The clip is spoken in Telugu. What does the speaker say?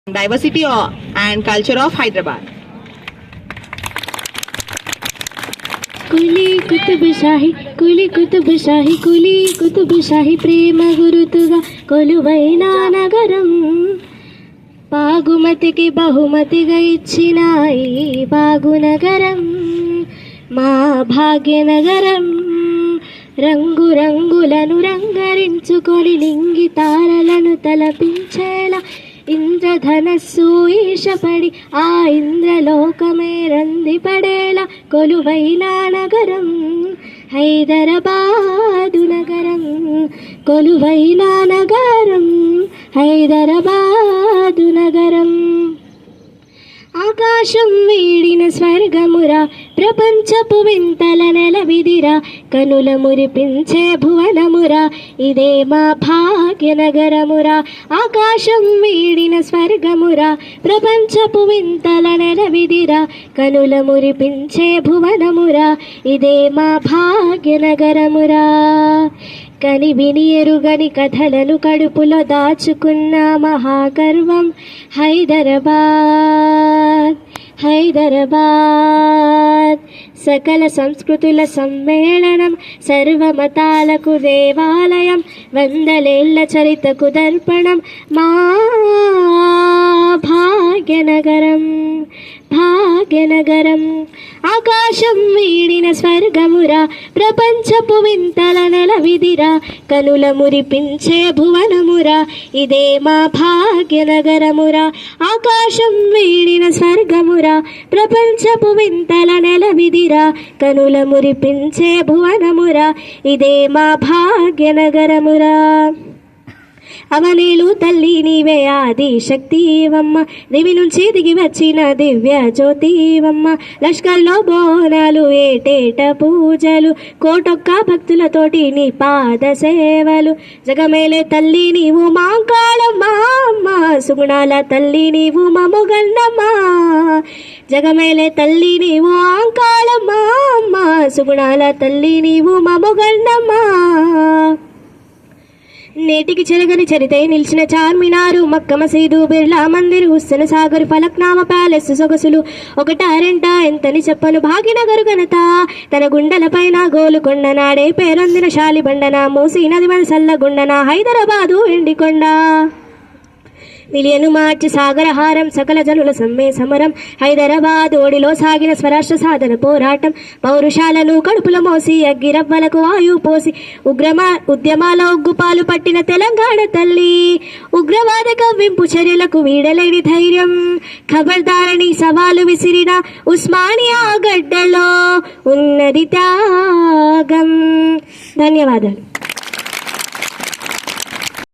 Diversity and culture of Hyderabad. Quli Qutub Shahi ప్రేమ గురుతుగా కొలువైన నగరం, బాగుమతికి బహుమతిగా ఇచ్చిన ఈ బాగునగరం మా భాగ్యనగరం. రంగు రంగులను రంగరించుకొని నింగి తారలను తలపించేలా ఇంద్రధనస్సు ఈశపడి ఆ ఇంద్రలోకమే రందిపడేలా కొలువైన నగరం హైదరాబాదు నగరం, కొలువైన నగరం హైదరాబాదు నగరం. ఆకాశం వీడిన స్వర్గమురా, ప్రపంచపు వింతల నెలవిదిరా, కనుల మురిపించే భువనమురా, ఇదే మా భాగ్యనగరమురా. ఆకాశం వీడిన స్వర్గమురా, ప్రపంచపు వింతల నెలవిదిరా, కనుల మురిపించే భువనమురా, ఇదే మా భాగ్యనగరమురా. కని విని ఎరుగని కథలను కడుపులో దాచుకున్న మహాగర్వం హైదరాబాద్ హైదరాబాద్. సకల సంస్కృతుల సమ్మేళనం, సర్వమతాలకు దేవాలయం, వందలేళ్ల చరితకు దర్పణం మా భాగ్యనగరం భాగ్యనగరం. ఆకాశం వీడిన స్వర్గమురా, ప్రపంచపు వింతల నెలవిదిరా, కనుల మురిపించే భువనమురా, ఇదే మా భాగ్యనగరమురా. ఆకాశం వీడిన స్వర్గమురా, ప్రపంచపు వింతల నెలవిదిరా, కనుల మురిపించే భువనమురా, ఇదే మా భాగ్యనగరమురా. అవనేలు తల్లి నీవే ఆది శక్తివమ్మ, దివి నుంచి దిగి వచ్చిన దివ్య జ్యోతివమ్మ. లష్కర్లో బోనాలు, ఏటేట పూజలు, కోటొక్క భక్తులతోటి నీ పాద సేవలు. జగమేలే తల్లి నీవు మాంకాళమ్మ, సుగుణాల తల్లి నీవు మముగన్నమ్మ. జగమేలే తల్లి నీవు ఆంకాళమ్మ, సుగుణాల తల్లి నీవు మముగన్నమ్మ. నేటికి చెరగని చరితే నిలిచిన చార్మినారు, మక్క మసీదు, బిర్లా మందిర్, హుస్సేన్ సాగర్, ఫలక్నామా ప్యాలెస్ సొగసులు ఒకటారెంట ఎంతని చెప్పను భాగ్యనగరు ఘనత. తన గుండెల పైన గోలుకొండ నాడే పేరొందిన శాలిబండన, మూసీ నది వలసల్ల గుండన హైదరాబాదు ఎండికొండ. విలియను మార్చి సాగరహారం, సకల జనుల సమ్మె సమరం, హైదరాబాద్ ఓడిలో సాగిన స్వరాష్ట్ర సాధన పోరాటం. పౌరుషాలను కడుపుల మోసి అగ్గిరవ్వలకు వాయువు పోసి ఉద్యమాల ఉగ్గుపాలు పట్టిన తెలంగాణ తల్లి. ఉగ్రవాద కవ్వింపు చర్యలకు వీడలేని ధైర్యం, ఖబర్దారని సవాలు విసిరిన ఉస్మానియా గడ్డలో ఉన్నది త్యాగం. ధన్యవాదాలు.